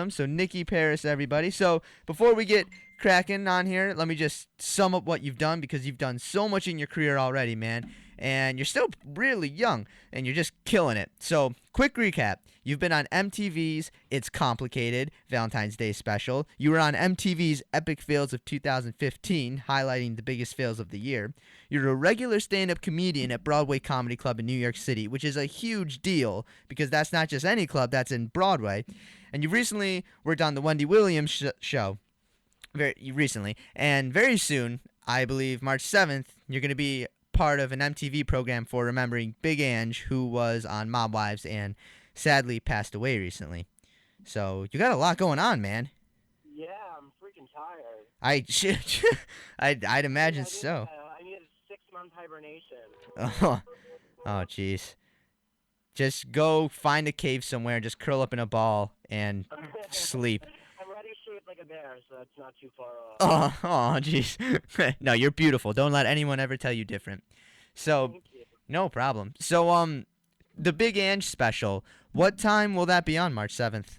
So Nicky Paris, everybody. So before we get cracking on here, let me just sum up what you've done because you've done so much in your career already, man. And you're still really young and you're just killing it. So, quick recap. You've been on MTV's It's Complicated Valentine's Day special. You were on MTV's Epic Fails of 2015, highlighting the biggest fails of the year. You're a regular stand up comedian at Broadway Comedy Club in New York City, which is a huge deal because that's not just any club, that's in Broadway. And you recently worked on the Wendy Williams show, very recently, and very soon, I believe March 7th, you're going to be part of an MTV program for remembering Big Ange, who was on Mob Wives and sadly passed away recently. So you got a lot going on, man. Yeah, I'm freaking tired. I I'd I need imagine I need so. I need a 6 month hibernation. Oh, oh, jeez. Just go find a cave somewhere, just curl up in a ball and sleep. I'm already shaped like a bear, so that's not too far off. Oh, oh, jeez. No, you're beautiful. Don't let anyone ever tell you different. So, Thank you. no problem. So, the Big Ange special. What time will that be on March 7th?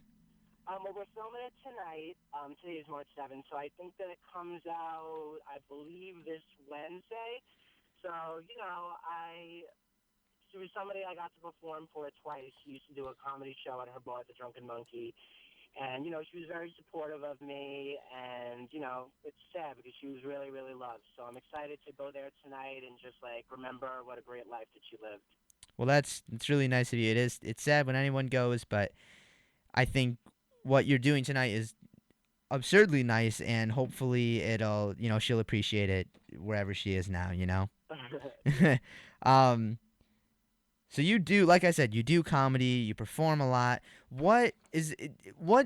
Well, we're filming it tonight. Today is March 7th, so I think that it comes out, I believe, this Wednesday. So, she was somebody I got to perform for twice. She used to do a comedy show at her bar, The Drunken Monkey. And, she was very supportive of me. And, it's sad because she was really, really loved. So I'm excited to go there tonight and just, remember what a great life that she lived. Well, it's really nice of you. It's sad when anyone goes, but I think what you're doing tonight is absurdly nice, and hopefully she'll appreciate it wherever she is now. Yeah. um, So you do, like I said, you do comedy, you perform a lot. What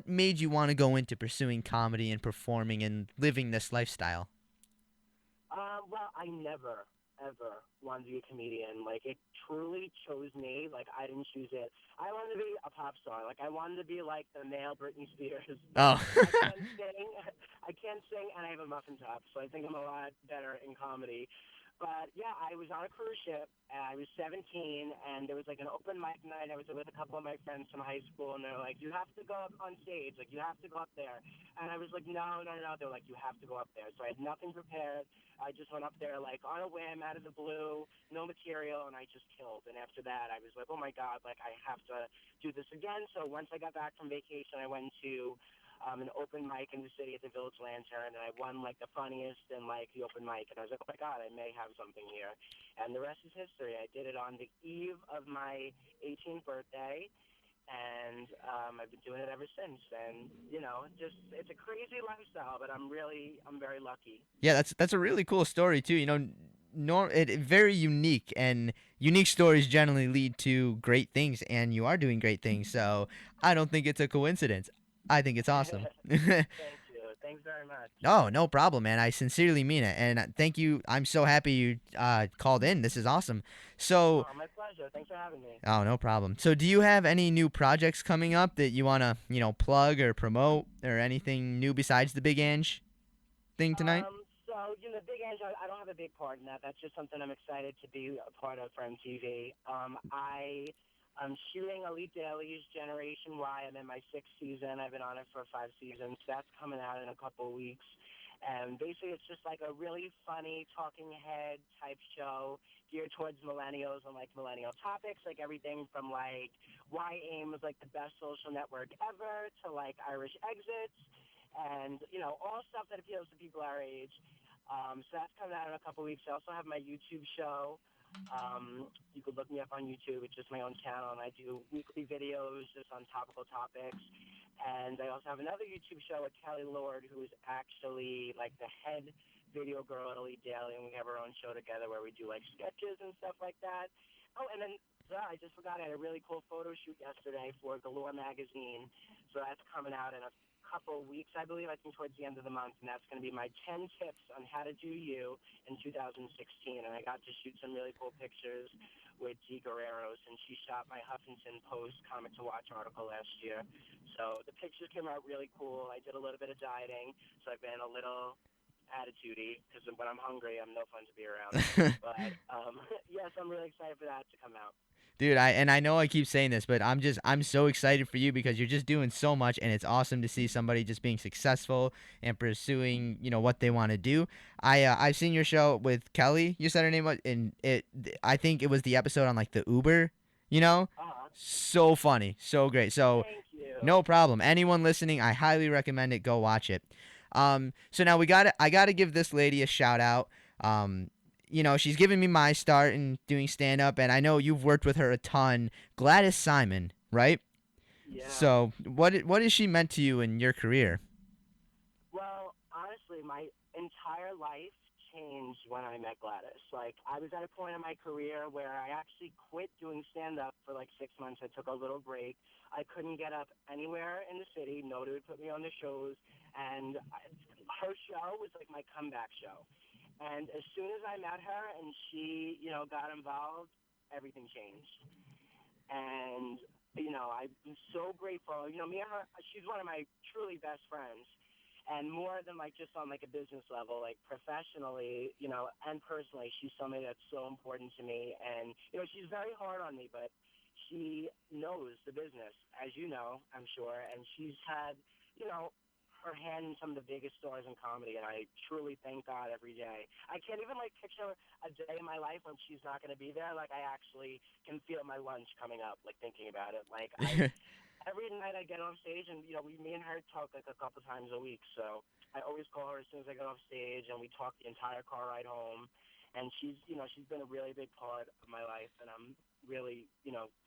made you want to go into pursuing comedy and performing and living this lifestyle? Well, I never, ever wanted to be a comedian. Like, it truly chose me. Like, I didn't choose it. I wanted to be a pop star. Like, I wanted to be like the male Britney Spears, but Oh, I can't sing. I can't sing, and I have a muffin top, so I think I'm a lot better in comedy. But yeah, I was on a cruise ship. I was 17, and there was like an open mic night. I was with a couple of my friends from high school, and they're like, "You have to go up on stage. Like, you have to go up there." And I was like, "No, no, no." They're like, "You have to go up there." So I had nothing prepared. I just went up there like on a whim, out of the blue, no material, and I just killed. And after that, I was like, "Oh my god, like I have to do this again." So once I got back from vacation, I went to an open mic in the city at the Village Lantern, and I won like the funniest and like the open mic. And I was like, "Oh my god, I may have something here." And the rest is history. I did it on the eve of my 18th birthday, and I've been doing it ever since. And just it's a crazy lifestyle, but I'm very lucky. yeah, that's a really cool story too. Very unique, and unique stories generally lead to great things, and you are doing great things. So I don't think it's a coincidence. I think it's awesome. Thank you. Thanks very much. No, no problem, man. I sincerely mean it, and thank you. I'm so happy you called in. This is awesome. So, Oh, my pleasure. Thanks for having me. oh, no problem. So, do you have any new projects coming up that you wanna, plug or promote, or anything new besides the Big Ange thing tonight? So Big Ange, I don't have a big part in that. That's just something I'm excited to be a part of for MTV. I'm shooting Elite Dailies Generation Y. I'm in my sixth season. I've been on it for 5 seasons. That's coming out in a couple of weeks. And basically, it's just like a really funny talking head type show geared towards millennials and like millennial topics, like everything from like why AIM is like the best social network ever to like Irish exits and all stuff that appeals to people our age. So that's coming out in a couple weeks. I also have my YouTube show. You could look me up on YouTube. It's just my own channel, and I do weekly videos just on topical topics. And I also have another YouTube show with Kelly Lord, who is actually like the head video girl at Elite Daily, and we have our own show together where we do like sketches and stuff like that. Oh, and then I just forgot I had a really cool photo shoot yesterday for Galore magazine, so that's coming out in a couple weeks, I believe. I think towards the end of the month, and that's going to be my 10 tips on how to do you in 2016. And I got to shoot some really cool pictures with G Guerreros, and she shot my Huffington Post Comic to Watch article last year. So the pictures came out really cool. I did a little bit of dieting, so I've been a little attitudey because when I'm hungry, I'm no fun to be around. But yes, I'm really excited for that to come out. Dude, I know I keep saying this, but I'm so excited for you because you're just doing so much, and it's awesome to see somebody just being successful and pursuing what they want to do. I've seen your show with Kelly. You said her name was, and I think it was the episode on like the Uber. You know, Uh-huh. so funny, so great. So Thank you. no problem. Anyone listening, I highly recommend it. Go watch it. So now I gotta give this lady a shout out. Um, she's given me my start in doing stand up, and I know you've worked with her a ton. Gladys Simon, right? Yeah. So what has she meant to you in your career? Well, honestly, my entire life changed when I met Gladys. Like, I was at a point in my career where I actually quit doing stand up for like 6 months. I took a little break. I couldn't get up anywhere in the city. Nobody would put me on the shows. And her show was like my comeback show. And as soon as I met her and she, got involved, everything changed. And, I'm so grateful. Me and her, she's one of my truly best friends. And more than like just on like a business level, like professionally, and personally, she's somebody that's so important to me. And, she's very hard on me, but she knows the business, as you know, I'm sure. And she's had, you know, her hand in some of the biggest stars in comedy, and I truly thank God every day. I can't even like picture a day in my life when she's not going to be there. Like I actually can feel my lunch coming up, like thinking about it. Like I every night I get off stage, and me and her talk like a couple times a week. So I always call her as soon as I get off stage, and we talk the entire car ride home. And she's been a really big part of my life, and I'm really,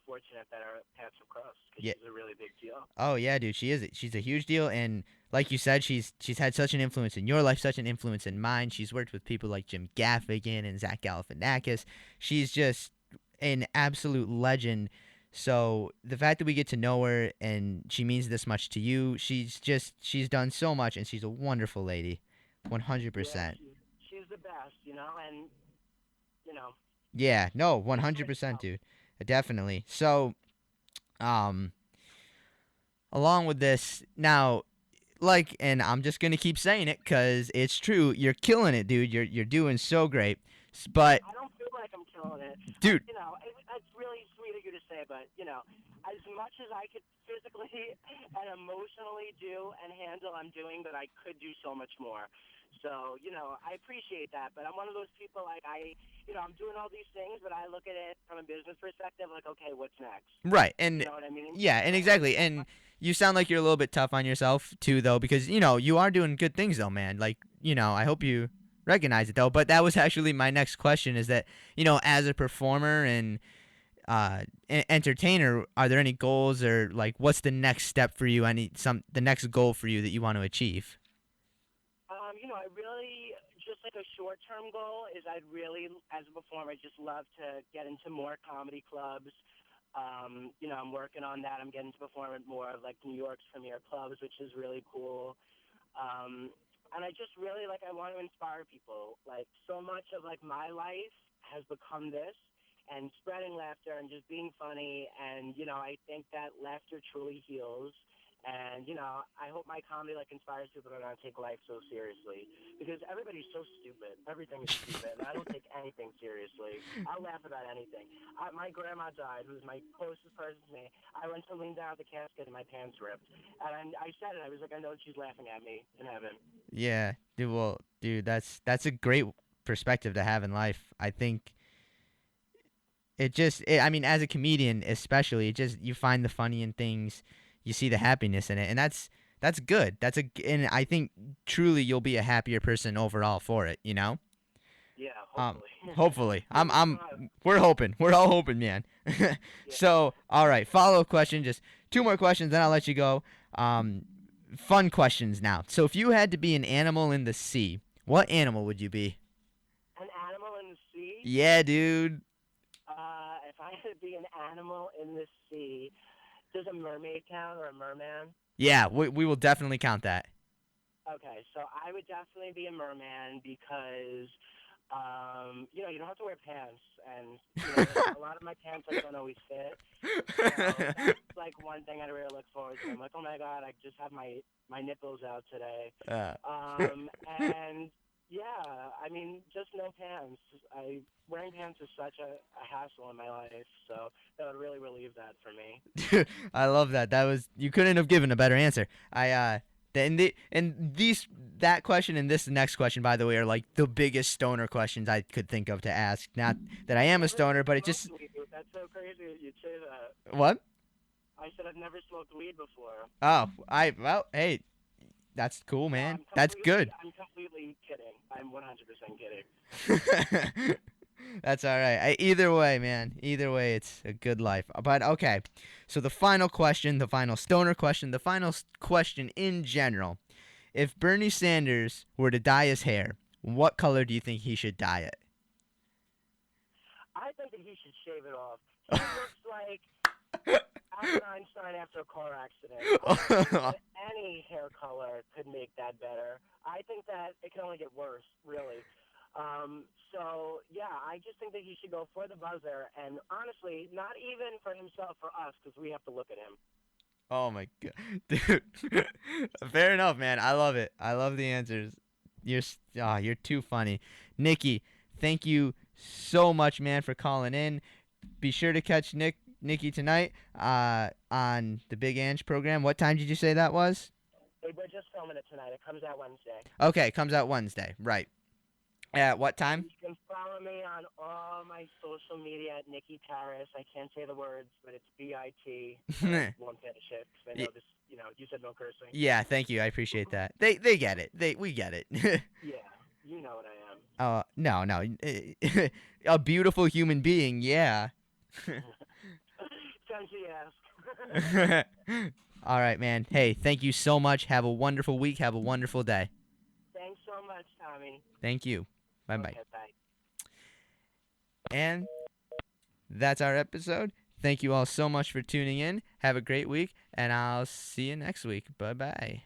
fortunate that our paths have crossed because Yeah. she's a really big deal. Oh yeah, dude. She is. She's a huge deal, and like you said, she's had such an influence in your life, such an influence in mine. She's worked with people like Jim Gaffigan and Zach Galifianakis. She's just an absolute legend. So the fact that we get to know her and she means this much to you, she's done so much, and she's a wonderful lady, one hundred Yeah, percent. she's the best, and you know, Yeah, no, she's a good 100%, show. dude. Definitely. So, um, along with this, now like, and I'm just gonna keep saying it because it's true. You're killing it, dude. You're doing so great. But I don't feel like I'm killing it. dude, It's really sweet of you to say, but as much as I could physically and emotionally do and handle, I'm doing, but I could do so much more. So, I appreciate that, but I'm one of those people like I'm doing all these things, but I look at it from a business perspective, like, okay, what's next? right, You and know what I mean? yeah, and exactly, and you sound like you're a little bit tough on yourself too, though, because you are doing good things, though, man. Like, I hope you recognize it, though. But that was actually my next question: is that as a performer and entertainer, are there any goals or like what's the next step for you? The next goal for you that you want to achieve? I really just like a short-term goal is I'd really, as a performer, just love to get into more comedy clubs. I'm working on that. I'm getting to perform at more of like New York's premier clubs, which is really cool. And I just really like I want to inspire people. Like so much of like my life has become this and spreading laughter and just being funny and I think that laughter truly heals. And I hope my comedy like inspires people to not take life so seriously because everybody's so stupid. Everything is stupid, and I don't take anything seriously. I'll laugh about anything. My grandma died, who's my closest person to me. I went to lean down at the casket, and my pants ripped. And I said it. I was like, I know she's laughing at me in heaven. Yeah, dude. Well, dude, that's a great perspective to have in life. I think I mean, as a comedian, especially, it just you find the funny in things, you see the happiness in it, and that's good. And I think truly you'll be a happier person overall for it. Yeah, Um, hopefully. hopefully, Fingers crossed. we're hoping, we're all hoping, man. Yeah. So, all right, follow up question, just two more questions, then I'll let you go. Um, Fun questions now. So, if you had to be an animal in the sea, what animal would you be? An animal in the sea. Yeah, dude. If I had to be an animal in the sea, does a mermaid count or a merman? Yeah, we will definitely count that. Okay, so I would definitely be a merman because, you don't have to wear pants, and a lot of my pants like don't always fit. So that's like one thing I really look forward to. I'm like, oh my god, I just have my nipples out today. uh, And Yeah, I mean, just no pants. Wearing pants is such a hassle in my life, so that would really relieve that for me. I love that. That was you couldn't have given a better answer. And these that question and this next question, by the way, are like the biggest stoner questions I could think of to ask. Not that I I've am a never stoner, even but it smoked just weed. That's so crazy that you'd say that. what? I said I've never smoked weed before. Oh, I well, hey, that's cool, No, man. That's good. I'm completely kidding. I'm 100% kidding. That's all right. Either way, man. Either way, it's a good life. But okay, so the final question, the final stoner question, the final question in general. If Bernie Sanders were to dye his hair, what color do you think he should dye I think that he should shave it off. He looks like Albert Einstein after a car accident. I don't think it? that any hair color could make that better. I think that it can only get worse, really. So yeah, I just think that he should go for the buzzer, and honestly, not even for himself, for us, because we have to look at him. Oh my god, dude. Fair enough, man. I love it. I love the answers. You're too funny, Nikki. Thank you so much, man, for calling in. Be sure to catch Nikki tonight on the Big Ange program. What time did you say that was? Hey, we're just filming it tonight. It comes out Wednesday. Okay, it comes out Wednesday. Right. At what And time? you can follow me on all my social media at Nicky Paris. I can't say the words, but it's BIT. I won't finish it because I Y- know this. You said no cursing. yeah, thank you. I appreciate that. They get it. We get it. Yeah, you know what I am. No, no. A beautiful human being, yeah. Since you ask. All right, man. Hey, thank you so much. Have a wonderful week. Have a wonderful day. Thanks so much, Tommy. Thank you. Bye bye. Okay, bye. And that's our episode. Thank you all so much for tuning in. Have a great week, and I'll see you next week. Bye bye.